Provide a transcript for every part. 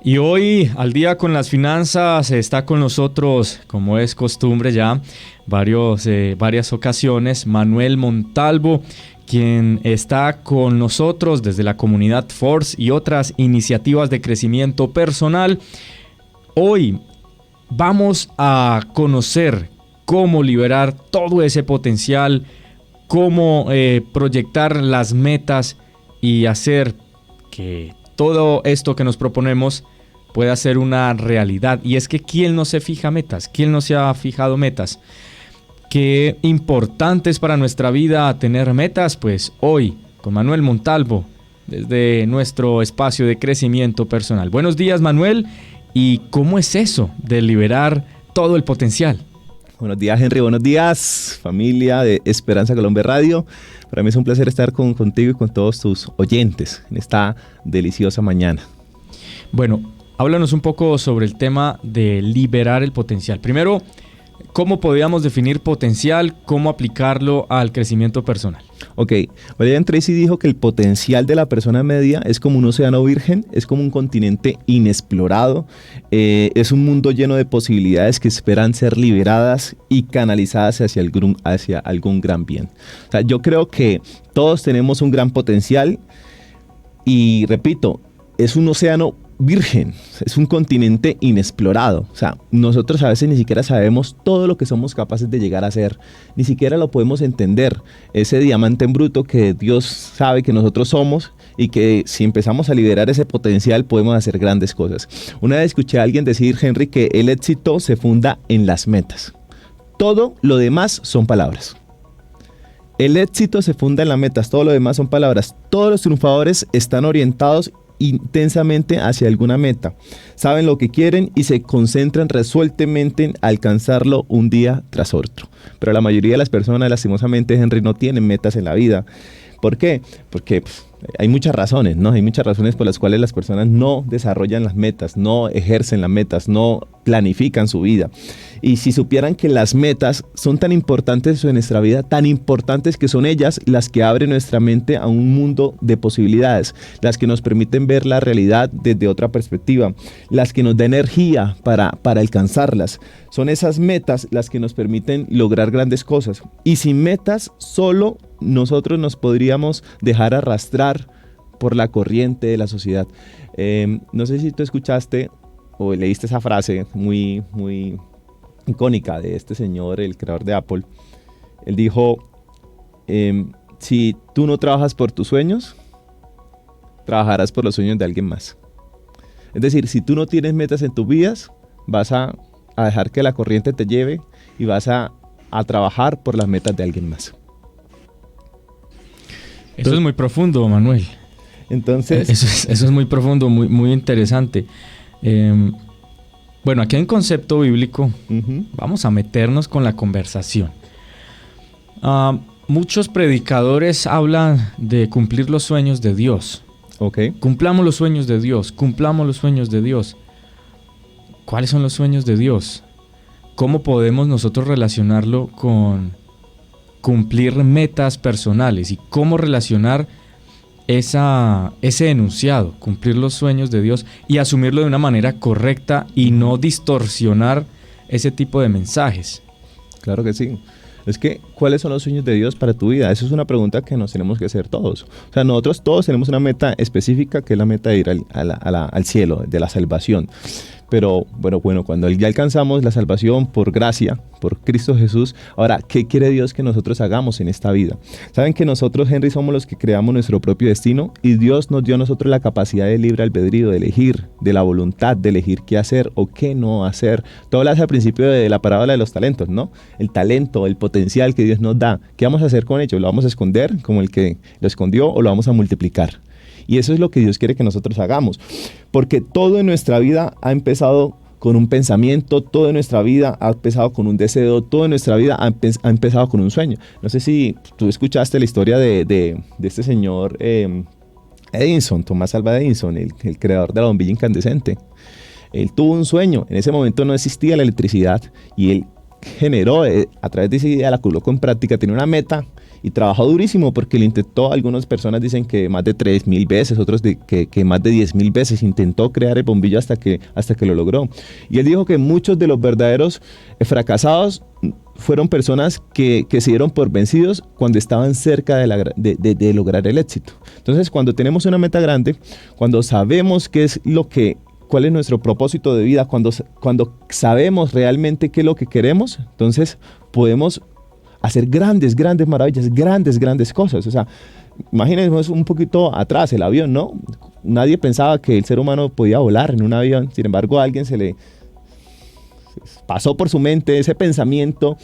Y hoy, al día con las finanzas, está con nosotros, como es costumbre ya, varias ocasiones, Manuel Montalvo, quien está con nosotros desde la comunidad Force y otras iniciativas de crecimiento personal. Hoy vamos a conocer cómo liberar todo ese potencial, cómo proyectar las metas y hacer que todo esto que nos proponemos pueda ser una realidad. Y es que ¿quién no se fija metas? ¿Quién no se ha fijado metas? Qué importante es para nuestra vida tener metas. Pues hoy con Manuel Montalvo desde nuestro espacio de crecimiento personal. Buenos días, Manuel. ¿Y cómo es eso de liberar todo el potencial? Buenos días, Henry. Buenos días, familia de Esperanza Colombia Radio. Para mí es un placer estar contigo y con todos tus oyentes en esta deliciosa mañana. Bueno, háblanos un poco sobre el tema de liberar el potencial. Primero, ¿cómo podríamos definir potencial? ¿Cómo aplicarlo al crecimiento personal? Ok, William Tracy dijo que el potencial de la persona media es como un océano virgen, es como un continente inexplorado, es un mundo lleno de posibilidades que esperan ser liberadas y canalizadas hacia algún gran bien. O sea, yo creo que todos tenemos un gran potencial y, repito, es un océano virgen, es un continente inexplorado. O sea, nosotros a veces ni siquiera sabemos todo lo que somos capaces de llegar a ser, ni siquiera lo podemos entender, ese diamante en bruto que Dios sabe que nosotros somos y que si empezamos a liberar ese potencial podemos hacer grandes cosas. Una vez escuché a alguien decir, Henry, que el éxito se funda en las metas. Todo lo demás son palabras. El éxito se funda en las metas, todo lo demás son palabras. Todos los triunfadores están orientados intensamente hacia alguna meta, saben lo que quieren y se concentran resueltamente en alcanzarlo un día tras otro. Pero la mayoría de las personas, lastimosamente, Henry, no tienen metas en la vida. ¿Por qué? Porque hay muchas razones, ¿no? Hay muchas razones por las cuales las personas no desarrollan las metas, no ejercen las metas, no planifican su vida. Y si supieran que las metas son tan importantes en nuestra vida, tan importantes que son ellas las que abren nuestra mente a un mundo de posibilidades, las que nos permiten ver la realidad desde otra perspectiva, las que nos da energía para alcanzarlas. Son esas metas las que nos permiten lograr grandes cosas. Y sin metas, solo nosotros nos podríamos dejar arrastrar por la corriente de la sociedad. No sé si tú escuchaste o leíste esa frase muy icónica de este señor, el creador de Apple. Él dijo, si tú no trabajas por tus sueños, trabajarás por los sueños de alguien más. Es decir, si tú no tienes metas en tus vidas, vas a dejar que la corriente te lleve y vas a trabajar por las metas de alguien más. Eso es muy profundo, Manuel. Entonces, eso es muy profundo, muy interesante. Bueno, aquí hay un concepto bíblico. Vamos a meternos con la conversación. Muchos predicadores hablan de cumplir los sueños de Dios. Okay. Cumplamos los sueños de Dios, cumplamos los sueños de Dios. ¿Cuáles son los sueños de Dios? ¿Cómo podemos nosotros relacionarlo con cumplir metas personales? ¿Y cómo relacionar ese enunciado, cumplir los sueños de Dios y asumirlo de una manera correcta y no distorsionar ese tipo de mensajes? Claro que sí. Es que, ¿cuáles son los sueños de Dios para tu vida? Esa es una pregunta que nos tenemos que hacer todos. O sea, nosotros todos tenemos una meta específica, que es la meta de ir al cielo, de la salvación. Pero bueno, cuando ya alcanzamos la salvación por gracia, por Cristo Jesús, ahora, ¿qué quiere Dios que nosotros hagamos en esta vida? Saben que nosotros, Henry, somos los que creamos nuestro propio destino y Dios nos dio a nosotros la capacidad de libre albedrío, de elegir, de la voluntad de elegir qué hacer o qué no hacer. Tú hablas al principio de la parábola de los talentos, ¿no? El talento, el potencial que Dios nos da. ¿Qué vamos a hacer con ello? ¿Lo vamos a esconder como el que lo escondió o lo vamos a multiplicar? Y eso es lo que Dios quiere que nosotros hagamos. Porque todo en nuestra vida ha empezado con un pensamiento, todo en nuestra vida ha empezado con un deseo, todo en nuestra vida ha empezado con un sueño. No sé si tú escuchaste la historia de este señor Edison, Thomas Alva Edison, el creador de la bombilla incandescente. Él tuvo un sueño, en ese momento no existía la electricidad y él generó, a través de esa idea, la colocó en práctica, tenía una meta y trabajó durísimo porque lo intentó. Algunas personas dicen que más de 3.000 veces, otros que más de 10.000 veces intentó crear el bombillo hasta que lo logró. Y él dijo que muchos de los verdaderos fracasados fueron personas que se dieron por vencidos cuando estaban cerca de lograr el éxito. Entonces, cuando tenemos una meta grande, cuando sabemos cuál es nuestro propósito de vida, cuando sabemos realmente qué es lo que queremos, entonces podemos hacer grandes maravillas, grandes cosas. O sea, imagínense un poquito atrás el avión, ¿no? Nadie pensaba que el ser humano podía volar en un avión. Sin embargo, a alguien se le pasó por su mente ese pensamiento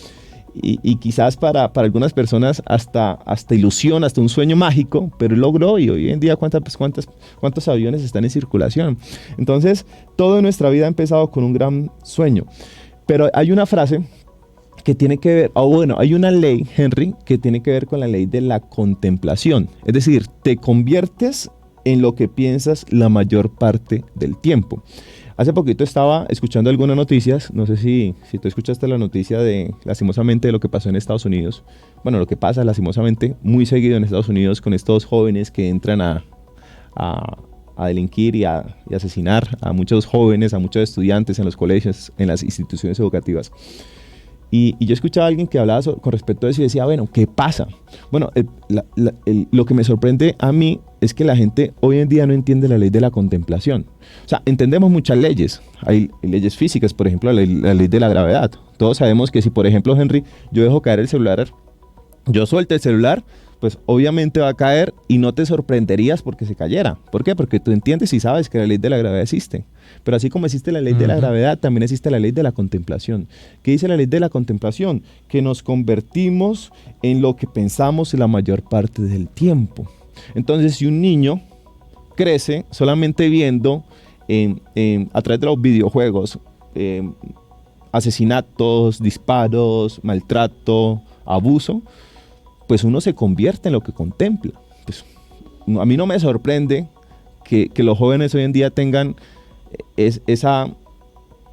y quizás para algunas personas hasta ilusión, hasta un sueño mágico, pero él logró. Y hoy en día ¿cuántos aviones están en circulación? Entonces, toda nuestra vida ha empezado con un gran sueño. Pero hay una frase que tiene que ver, hay una ley, Henry, que tiene que ver con la ley de la contemplación. Es decir, te conviertes en lo que piensas la mayor parte del tiempo. Hace poquito estaba escuchando algunas noticias, no sé si tú escuchaste la noticia lastimosamente, de lo que pasó en Estados Unidos. Bueno, lo que pasa lastimosamente muy seguido en Estados Unidos con estos jóvenes que entran a delinquir y a asesinar a muchos jóvenes, a muchos estudiantes en los colegios, en las instituciones educativas. Y yo escuchaba a alguien que hablaba con respecto a eso y decía, bueno, ¿qué pasa? Bueno, lo que me sorprende a mí es que la gente hoy en día no entiende la ley de la contemplación. O sea, entendemos muchas leyes. Hay leyes físicas, por ejemplo, la ley de la gravedad. Todos sabemos que si, por ejemplo, Henry, yo dejo caer el celular, yo suelto el celular, pues obviamente va a caer y no te sorprenderías porque se cayera. ¿Por qué? Porque tú entiendes y sabes que la ley de la gravedad existe. Pero así como existe la ley de la gravedad, también existe la ley de la contemplación. ¿Qué dice la ley de la contemplación? Que nos convertimos en lo que pensamos la mayor parte del tiempo. Entonces, si un niño crece solamente viendo a través de los videojuegos asesinatos, disparos, maltrato, abuso, pues uno se convierte en lo que contempla. Pues, a mí no me sorprende que los jóvenes hoy en día tengan esa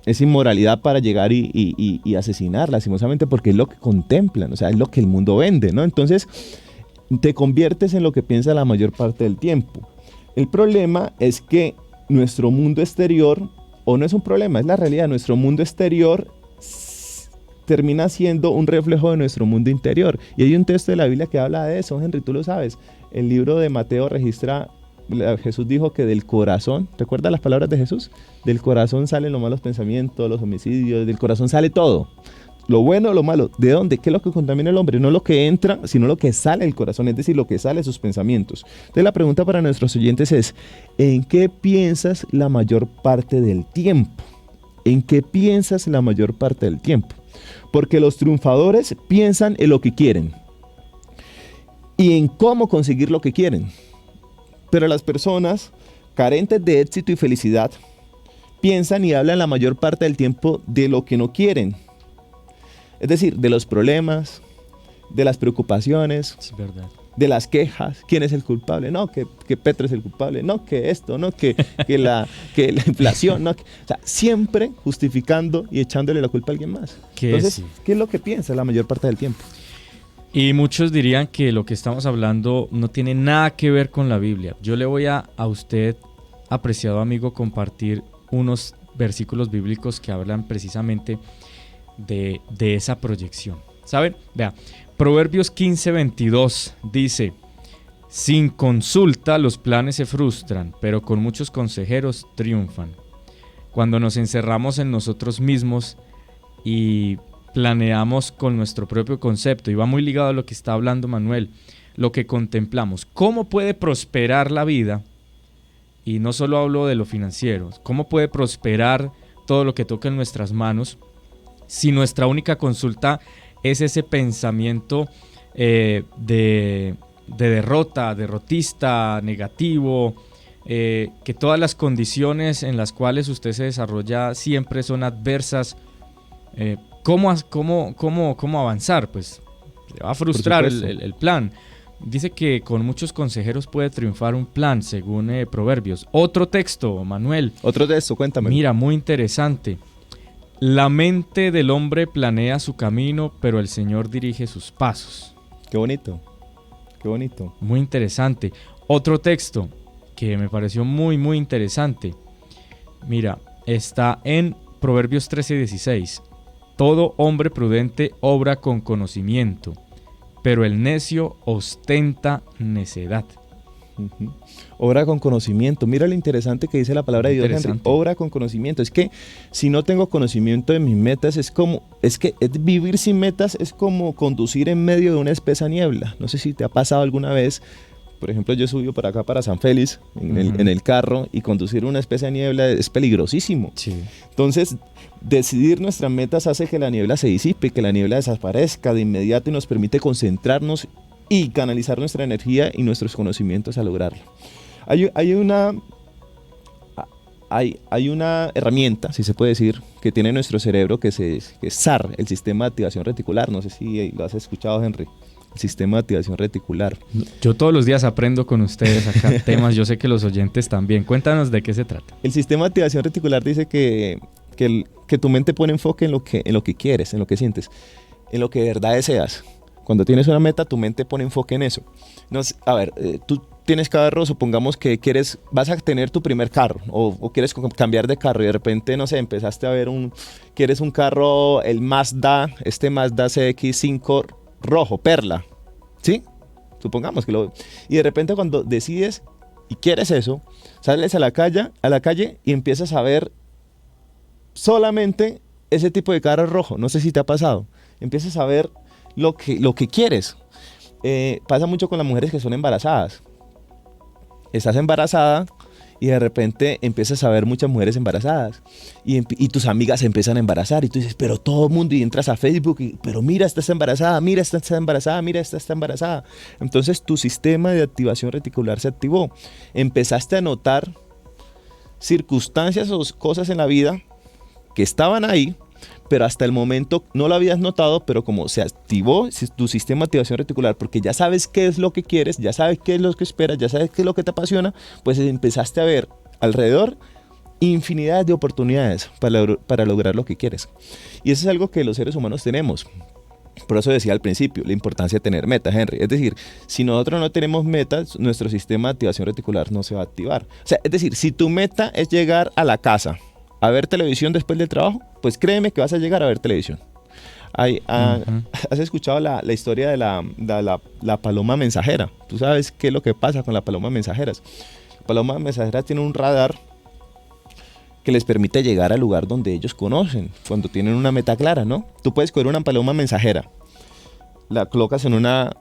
inmoralidad para llegar y asesinar, lastimosamente, porque es lo que contemplan, o sea, es lo que el mundo vende, ¿no? Entonces, te conviertes en lo que piensas la mayor parte del tiempo. El problema es que nuestro mundo exterior, o no es un problema, es la realidad, nuestro mundo exterior termina siendo un reflejo de nuestro mundo interior. Y hay un texto de la Biblia que habla de eso, Henry, tú lo sabes. El libro de Mateo registra, Jesús dijo que del corazón, ¿recuerdas las palabras de Jesús? Del corazón salen los malos pensamientos, los homicidios, del corazón sale todo. Lo bueno, lo malo. ¿De dónde? ¿Qué es lo que contamina al hombre? No lo que entra, sino lo que sale del corazón, es decir, lo que sale de sus pensamientos. Entonces la pregunta para nuestros oyentes es, ¿en qué piensas la mayor parte del tiempo? ¿En qué piensas la mayor parte del tiempo? Porque los triunfadores piensan en lo que quieren y en cómo conseguir lo que quieren. Pero las personas carentes de éxito y felicidad piensan y hablan la mayor parte del tiempo de lo que no quieren. Es decir, de los problemas, de las preocupaciones, es verdad, de las quejas. ¿Quién es el culpable? No, que Petro es el culpable. No, que esto, no, que la inflación. No, o sea, siempre justificando y echándole la culpa a alguien más. Entonces, sí, ¿qué es lo que piensa la mayor parte del tiempo? Y muchos dirían que lo que estamos hablando no tiene nada que ver con la Biblia. Yo le voy a usted, apreciado amigo, compartir unos versículos bíblicos que hablan precisamente de esa proyección. ¿Saben? Vea, Proverbios 15:22 dice: sin consulta los planes se frustran, pero con muchos consejeros triunfan. Cuando nos encerramos en nosotros mismos y planeamos con nuestro propio concepto, y va muy ligado a lo que está hablando Manuel, lo que contemplamos, ¿cómo puede prosperar la vida? Y no solo hablo de lo financiero, ¿cómo puede prosperar todo lo que toca en nuestras manos si nuestra única consulta es ese pensamiento de derrota, derrotista, negativo, que todas las condiciones en las cuales usted se desarrolla siempre son adversas? ¿Cómo avanzar? Pues le va a frustrar el plan. Dice que con muchos consejeros puede triunfar un plan, según Proverbios. Otro texto, Manuel. Otro texto, cuéntame. Mira, muy interesante. La mente del hombre planea su camino, pero el Señor dirige sus pasos. Qué bonito. Qué bonito. Muy interesante. Otro texto que me pareció muy, muy interesante. Mira, está en Proverbios 13:16. Todo hombre prudente obra con conocimiento, pero el necio ostenta necedad. Uh-huh. Obra con conocimiento. Mira lo interesante que dice la palabra de Dios, Henry. Obra con conocimiento. Es que si no tengo conocimiento de mis metas, vivir sin metas es como conducir en medio de una espesa niebla. No sé si te ha pasado alguna vez. Por ejemplo, yo subí por acá para San Félix en el carro, y conducir una espesa de niebla es peligrosísimo. Sí. Entonces, decidir nuestras metas hace que la niebla se disipe, que la niebla desaparezca de inmediato, y nos permite concentrarnos y canalizar nuestra energía y nuestros conocimientos a lograrlo. Hay una herramienta, si se puede decir, que tiene nuestro cerebro, que es SAR, el sistema de activación reticular. No sé si lo has escuchado, Henry. El sistema de activación reticular. Yo todos los días aprendo con ustedes acá temas, yo sé que los oyentes también. Cuéntanos de qué se trata. El sistema de activación reticular dice que tu mente pone enfoque en lo que quieres, en lo que sientes, en lo que de verdad deseas. Cuando tienes una meta, tu mente pone enfoque en eso. Tú tienes carro, supongamos que vas a tener tu primer carro, o quieres cambiar de carro, y de repente, no sé, empezaste a ver quieres un carro, el Mazda CX-5 rojo, perla, ¿sí? Supongamos que y de repente, cuando decides y quieres eso, sales a la calle y empiezas a ver solamente ese tipo de carro rojo. No sé si te ha pasado. Empiezas a ver lo que quieres. Pasa mucho con las mujeres que son embarazadas. Estás embarazada y de repente empiezas a ver muchas mujeres embarazadas, y tus amigas se empiezan a embarazar, y tú dices, pero todo el mundo, y entras a Facebook, pero mira, esta está embarazada, mira, esta está embarazada, mira, esta está embarazada. Entonces tu sistema de activación reticular se activó. Empezaste a notar circunstancias o cosas en la vida que estaban ahí, pero hasta el momento no lo habías notado, pero como se activó tu sistema de activación reticular, porque ya sabes qué es lo que quieres, ya sabes qué es lo que esperas, ya sabes qué es lo que te apasiona, pues empezaste a ver alrededor infinidad de oportunidades para lograr lo que quieres. Y eso es algo que los seres humanos tenemos. Por eso decía al principio, la importancia de tener metas, Henry. Es decir, si nosotros no tenemos metas, nuestro sistema de activación reticular no se va a activar. O sea, es decir, si tu meta es llegar a la casa a ver televisión después del trabajo, pues créeme que vas a llegar a ver televisión. ¿Has escuchado la historia de la paloma mensajera? ¿Tú sabes qué es lo que pasa con las palomas mensajeras? La paloma mensajera tiene un radar que les permite llegar al lugar donde ellos conocen, cuando tienen una meta clara, ¿no? Tú puedes coger una paloma mensajera, la colocas en una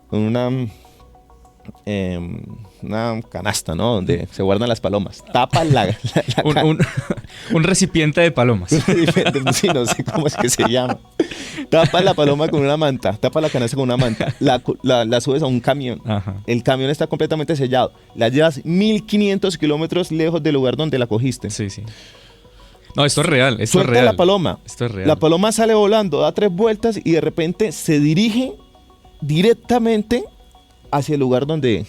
canasta, ¿no? Donde se guardan las palomas. Tapas un recipiente de palomas. Sí, no sé cómo es que se llama. Tapas la paloma con una manta, tapas la canasta con una manta, la subes a un camión. Ajá. El camión está completamente sellado. La llevas 1500 kilómetros lejos del lugar donde la cogiste. Sí, sí. No, esto es real. Suelta la paloma. Esto es real. La paloma sale volando, da 3 vueltas y de repente se dirige directamente hacia el lugar donde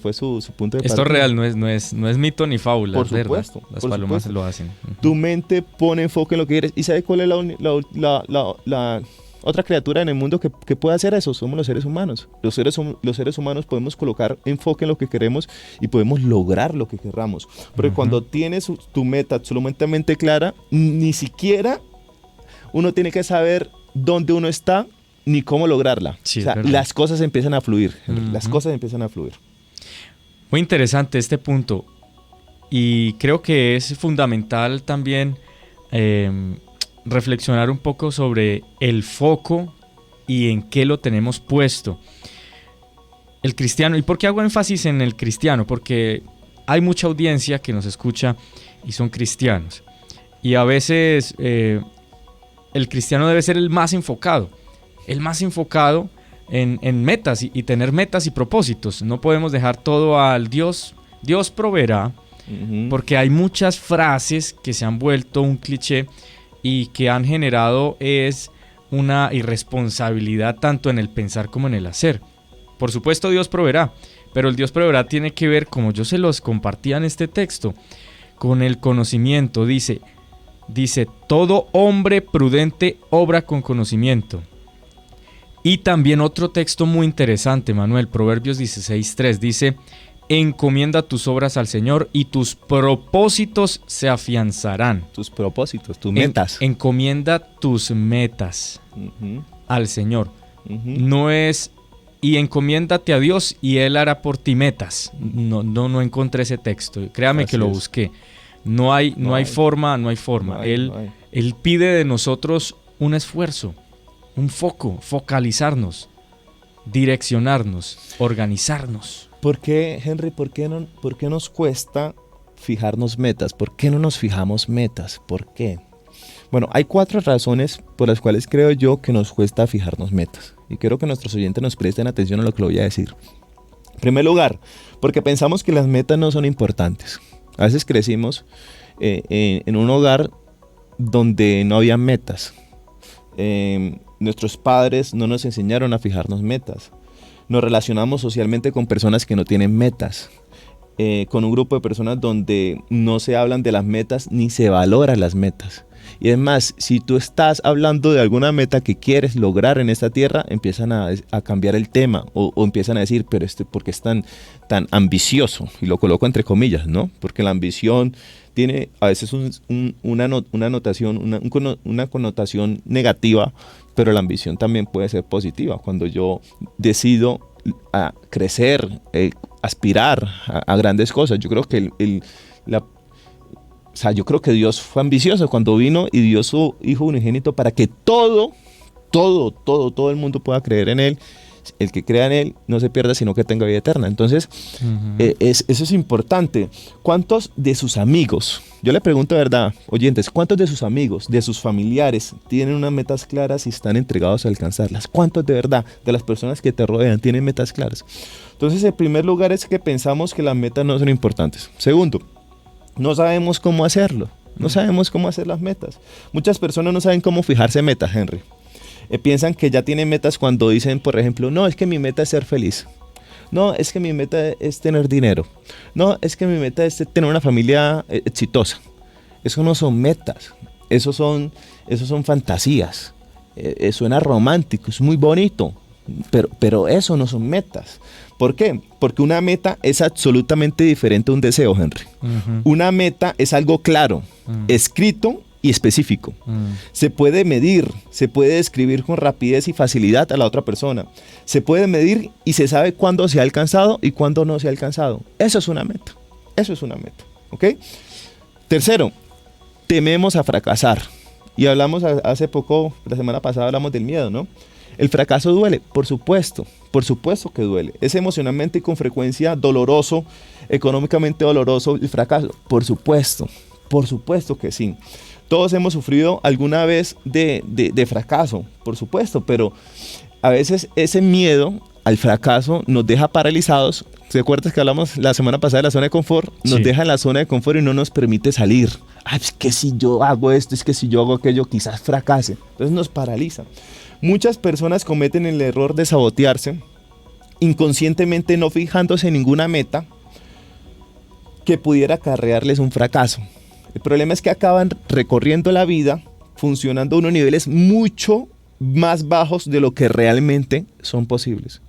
fue su punto de partida. Esto es real, no es mito ni fábula. Por supuesto. Las palomas lo hacen. Uh-huh. Tu mente pone enfoque en lo que quieres. ¿Y sabes cuál es la otra criatura en el mundo que puede hacer eso? Somos los seres humanos. Los seres humanos podemos colocar enfoque en lo que queremos y podemos lograr lo que querramos. Porque cuando tienes tu meta absolutamente clara, ni siquiera uno tiene que saber dónde uno está ni cómo lograrla. Sí, o sea, las cosas empiezan a fluir. Las cosas empiezan a fluir. Muy interesante este punto. Y creo que es fundamental también reflexionar un poco sobre el foco y en qué lo tenemos puesto. El cristiano, ¿y por qué hago énfasis en el cristiano? Porque hay mucha audiencia que nos escucha y son cristianos. Y a veces el cristiano debe ser el más enfocado en metas y tener metas y propósitos. No podemos dejar todo al Dios proveerá, porque hay muchas frases que se han vuelto un cliché y que han generado una irresponsabilidad tanto en el pensar como en el hacer. Por supuesto, Dios proveerá, pero el Dios proveerá tiene que ver, como yo se los compartía en este texto, con el conocimiento. Dice, todo hombre prudente obra con conocimiento, Y también otro texto muy interesante, Manuel, Proverbios 16:3, dice: encomienda tus obras al Señor y tus propósitos se afianzarán. Tus propósitos, tus metas. Encomienda tus metas al Señor. No es, y encomiéndate a Dios y Él hará por ti metas. No encontré ese texto. Créame que lo busqué. No hay forma. Él pide de nosotros un esfuerzo, un foco, focalizarnos, direccionarnos, organizarnos. ¿Por qué, Henry, por qué nos cuesta fijarnos metas? ¿Por qué no nos fijamos metas? ¿Por qué? Bueno, hay 4 razones por las cuales creo yo que nos cuesta fijarnos metas. Y quiero que nuestros oyentes nos presten atención a lo que le voy a decir. En primer lugar, porque pensamos que las metas no son importantes. A veces crecimos en un hogar donde no había metas. Nuestros padres no nos enseñaron a fijarnos metas. Nos relacionamos socialmente con personas que no tienen metas, con un grupo de personas donde no se hablan de las metas ni se valoran las metas. Y es más, si tú estás hablando de alguna meta que quieres lograr en esta tierra, empiezan a cambiar el tema o empiezan a decir, pero ¿por qué es tan ambicioso? Y lo coloco entre comillas, ¿no? Porque la ambición tiene a veces una connotación negativa, pero la ambición también puede ser positiva. Cuando yo decido crecer, aspirar a grandes cosas, yo creo que yo creo que Dios fue ambicioso cuando vino y dio su Hijo unigénito para que todo el mundo pueda creer en Él. El que crea en Él no se pierda, sino que tenga vida eterna. Entonces, eso es importante. ¿Cuántos de sus amigos, yo le pregunto de verdad, oyentes, cuántos de sus amigos, de sus familiares, tienen unas metas claras y están entregados a alcanzarlas? ¿Cuántos de verdad, de las personas que te rodean, tienen metas claras? Entonces, en primer lugar es que pensamos que las metas no son importantes. Segundo, no sabemos cómo hacerlo. No sabemos cómo hacer las metas. Muchas personas no saben cómo fijarse metas, Henry. Piensan que ya tienen metas cuando dicen, por ejemplo, no, es que mi meta es ser feliz. No, es que mi meta es tener dinero. No, es que mi meta es tener una familia exitosa. Eso no son metas. Eso son fantasías. Suena romántico, es muy bonito. Pero eso no son metas. ¿Por qué? Porque una meta es absolutamente diferente a un deseo, Henry. Una meta es algo claro, escrito y específico. Se puede medir, se puede describir con rapidez y facilidad a la otra persona. Se puede medir y se sabe cuándo se ha alcanzado y cuándo no se ha alcanzado. Eso es una meta. Eso es una meta. ¿Ok? Tercero, tememos a fracasar. Y hablamos hace poco, la semana pasada hablamos del miedo, ¿no? El fracaso duele, por supuesto que duele. Es emocionalmente y con frecuencia doloroso, económicamente doloroso el fracaso, por supuesto que sí. Todos hemos sufrido alguna vez de fracaso, por supuesto, pero a veces ese miedo al fracaso nos deja paralizados. ¿Te acuerdas que hablamos la semana pasada de la zona de confort? Nos deja en la zona de confort y no nos permite salir. Es que si yo hago esto, es que si yo hago aquello, quizás fracase. Entonces nos paraliza. Muchas personas cometen el error de sabotearse, inconscientemente no fijándose en ninguna meta que pudiera acarrearles un fracaso. El problema es que acaban recorriendo la vida funcionando a unos niveles mucho más bajos de lo que realmente son posibles.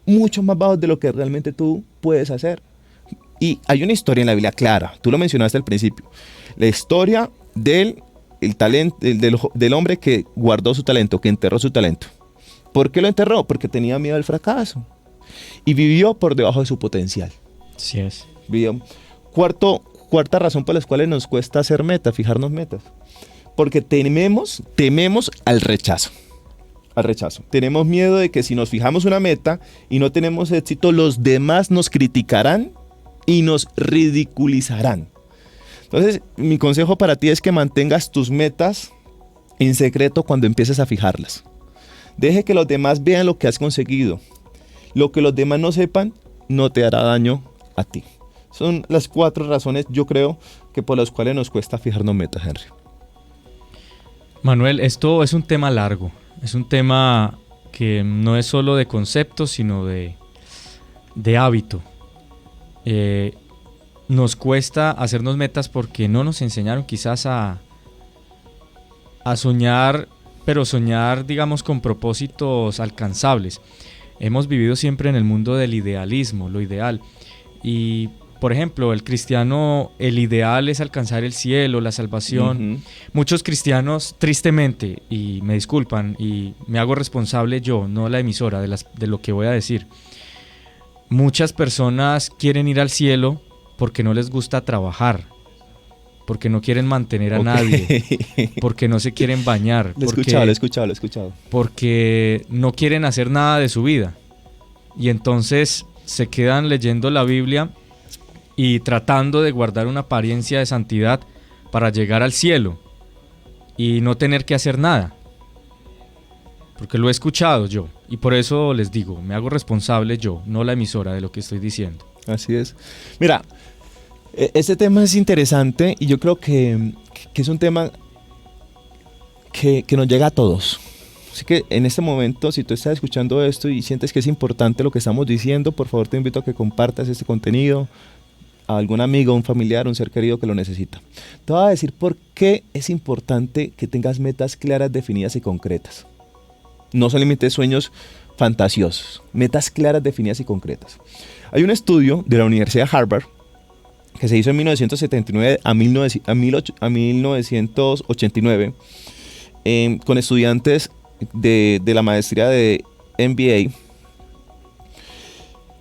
Mucho más bajos de lo que realmente tú puedes hacer. Y hay una historia en la Biblia clara, tú lo mencionaste al principio. La historia del hombre que guardó su talento, que enterró su talento. ¿Por qué lo enterró? Porque tenía miedo al fracaso. Y vivió por debajo de su potencial. Así es. Cuarta razón por las cuales nos cuesta hacer metas, fijarnos metas. Porque tememos al rechazo. Tenemos miedo de que si nos fijamos una meta y no tenemos éxito, los demás nos criticarán y nos ridiculizarán. Entonces, mi consejo para ti es que mantengas tus metas en secreto cuando empieces a fijarlas. Deje que los demás vean lo que has conseguido. Lo que los demás no sepan no te hará daño a ti. Son las 4 razones, yo creo, que por las cuales nos cuesta fijarnos metas, Henry. Manuel, esto es un tema largo. Es un tema que no es solo de conceptos, sino de hábito. Nos cuesta hacernos metas porque no nos enseñaron quizás a soñar pero soñar, digamos, con propósitos alcanzables. Hemos vivido siempre en el mundo del idealismo, lo ideal. Y, por ejemplo, el cristiano, el ideal es alcanzar el cielo, la salvación. Uh-huh. Muchos cristianos, tristemente, y me disculpan, y me hago responsable yo, no la emisora, de lo que voy a decir. Muchas personas quieren ir al cielo porque no les gusta trabajar, porque no quieren mantener a nadie, porque no se quieren bañar. Lo he escuchado. Porque no quieren hacer nada de su vida. Y entonces se quedan leyendo la Biblia y tratando de guardar una apariencia de santidad para llegar al cielo y no tener que hacer nada. Porque lo he escuchado yo, y por eso les digo, me hago responsable yo, no la emisora, de lo que estoy diciendo. Así es. Mira, este tema es interesante y yo creo que es un tema que nos llega a todos. Así que en este momento, si tú estás escuchando esto y sientes que es importante lo que estamos diciendo, por favor te invito a que compartas este contenido a algún amigo, un familiar, un ser querido que lo necesita. Te voy a decir por qué es importante que tengas metas claras, definidas y concretas. No solamente sueños fantasiosos, metas claras, definidas y concretas. Hay un estudio de la Universidad de Harvard que se hizo en 1979 a 1989 con estudiantes de la maestría de MBA.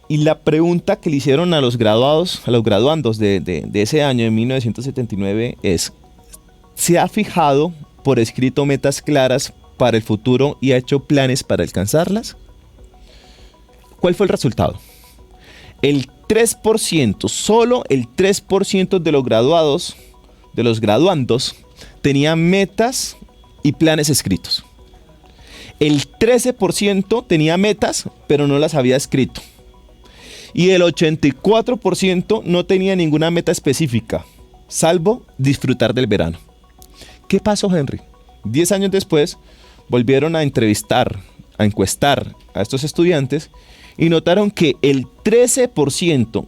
Y la pregunta que le hicieron a los graduandos de ese año, de 1979, es: ¿se ha fijado por escrito metas claras para el futuro y ha hecho planes para alcanzarlas? ¿Cuál fue el resultado? El 3%, solo el 3% de los graduandos, tenían metas y planes escritos. El 13% tenía metas, pero no las había escrito. Y el 84% no tenía ninguna meta específica, salvo disfrutar del verano. ¿Qué pasó, Henry? 10 años después, volvieron a encuestar a estos estudiantes y notaron que el 13%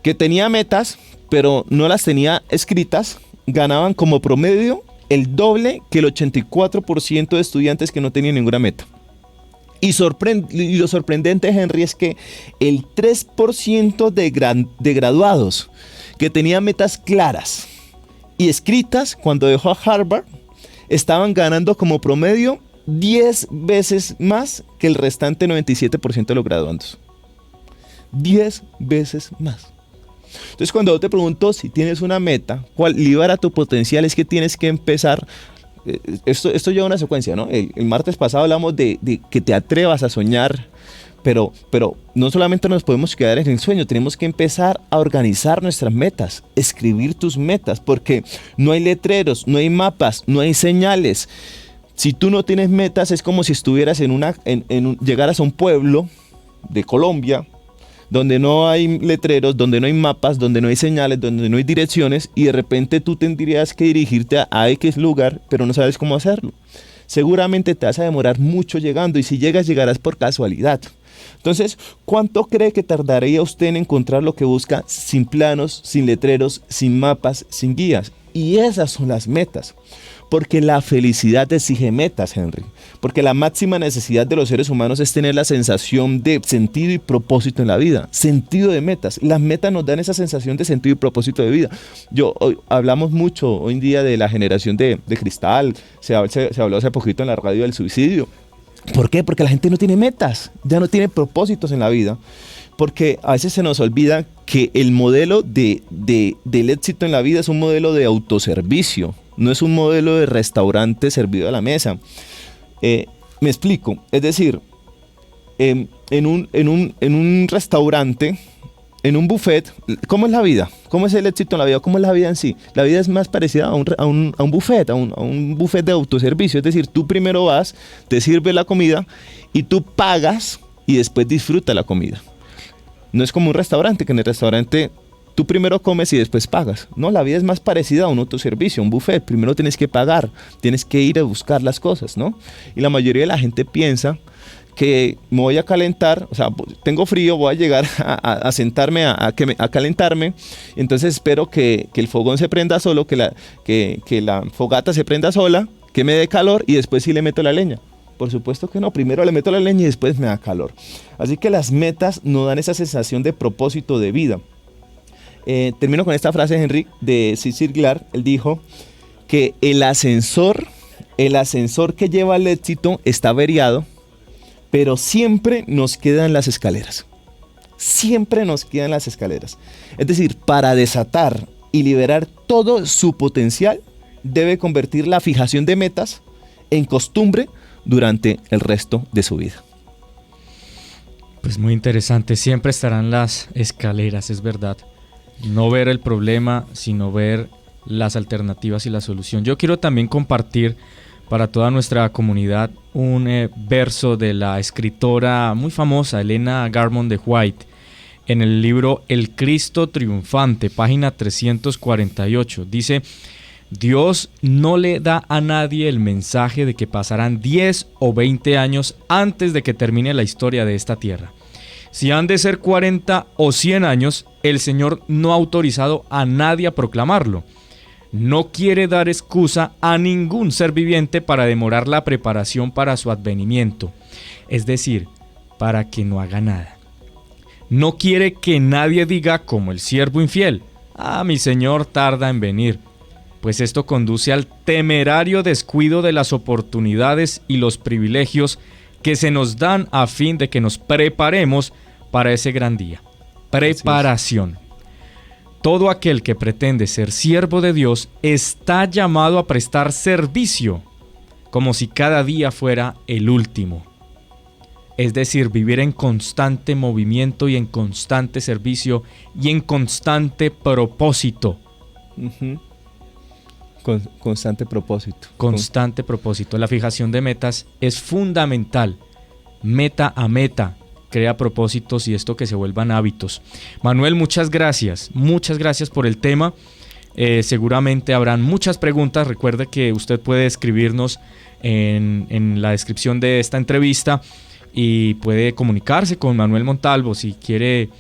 que tenía metas, pero no las tenía escritas, ganaban como promedio el doble que el 84% de estudiantes que no tenían ninguna meta. Y lo sorprendente, Henry, es que el 3% de graduados que tenían metas claras y escritas cuando dejó a Harvard estaban ganando como promedio 10 veces más que el restante 97% de los graduandos. 10 veces más. Entonces, cuando yo te pregunto si tienes una meta, ¿cuál libera tu potencial? Es que tienes que empezar. Esto lleva una secuencia, ¿no? El martes pasado hablamos de que te atrevas a soñar, pero no solamente nos podemos quedar en el sueño, tenemos que empezar a organizar nuestras metas, escribir tus metas, porque no hay letreros, no hay mapas, no hay señales. Si tú no tienes metas, es como si estuvieras llegaras a un pueblo de Colombia, donde no hay letreros, donde no hay mapas, donde no hay señales, donde no hay direcciones, y de repente tú tendrías que dirigirte a X lugar, pero no sabes cómo hacerlo. Seguramente te vas a demorar mucho llegando, y si llegarás por casualidad. Entonces, ¿cuánto cree que tardaría usted en encontrar lo que busca sin planos, sin letreros, sin mapas, sin guías? Y esas son las metas. Porque la felicidad exige metas, Henry. Porque la máxima necesidad de los seres humanos es tener la sensación de sentido y propósito en la vida. Sentido de metas. Las metas nos dan esa sensación de sentido y propósito de vida. Hablamos mucho hoy en día de la generación de cristal. Se habló hace poquito en la radio del suicidio. ¿Por qué? Porque la gente no tiene metas. Ya no tiene propósitos en la vida. Porque a veces se nos olvida que el modelo del éxito en la vida es un modelo de autoservicio. No es un modelo de restaurante servido a la mesa. Me explico. Es decir, en un restaurante, en un buffet, ¿cómo es la vida? ¿Cómo es el éxito en la vida? ¿Cómo es la vida en sí? La vida es más parecida a un buffet, a un buffet de autoservicio. Es decir, tú primero vas, te sirves la comida y tú pagas y después disfrutas la comida. No es como un restaurante, que en el restaurante tú primero comes y después pagas. No, la vida es más parecida a un autoservicio, a un buffet. Primero tienes que pagar, tienes que ir a buscar las cosas, ¿no? Y la mayoría de la gente piensa que me voy a calentar, o sea, tengo frío, voy a llegar a sentarme, a calentarme, entonces espero que el fogón se prenda solo, que la fogata se prenda sola, que me dé calor y después sí le meto la leña. Por supuesto que no, primero le meto la leña y después me da calor. Así que las metas nos dan esa sensación de propósito de vida. Termino con esta frase, Henry, de Zig Ziglar. Él dijo que el ascensor que lleva al éxito está averiado, pero siempre nos quedan las escaleras. Siempre nos quedan las escaleras. Es decir, para desatar y liberar todo su potencial, debe convertir la fijación de metas en costumbre durante el resto de su vida. Pues muy interesante, siempre estarán las escaleras, es verdad. No ver el problema, sino ver las alternativas y la solución. Yo quiero también compartir para toda nuestra comunidad un verso de la escritora muy famosa, Helena Garmon de White, en el libro El Cristo Triunfante, página 348. Dice: Dios no le da a nadie el mensaje de que pasarán 10 o 20 años antes de que termine la historia de esta tierra. Si han de ser 40 o 100 años, el Señor no ha autorizado a nadie a proclamarlo. No quiere dar excusa a ningún ser viviente para demorar la preparación para su advenimiento, es decir, para que no haga nada. No quiere que nadie diga como el siervo infiel: mi Señor tarda en venir, pues esto conduce al temerario descuido de las oportunidades y los privilegios que se nos dan a fin de que nos preparemos para ese gran día. Preparación. Todo aquel que pretende ser siervo de Dios está llamado a prestar servicio, como si cada día fuera el último. Es decir, vivir en constante movimiento y en constante servicio y en constante propósito. Constante propósito. Constante propósito. La fijación de metas es fundamental. Meta a meta. Crea propósitos y esto que se vuelvan hábitos. Manuel, muchas gracias por el tema. Seguramente habrán muchas preguntas. Recuerde que usted puede escribirnos en la descripción de esta entrevista y puede comunicarse con Manuel Montalvo si quiere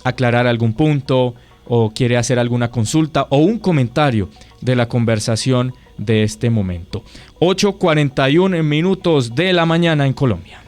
aclarar algún punto o quiere hacer alguna consulta o un comentario de la conversación de este momento. 8:41 de la mañana en Colombia.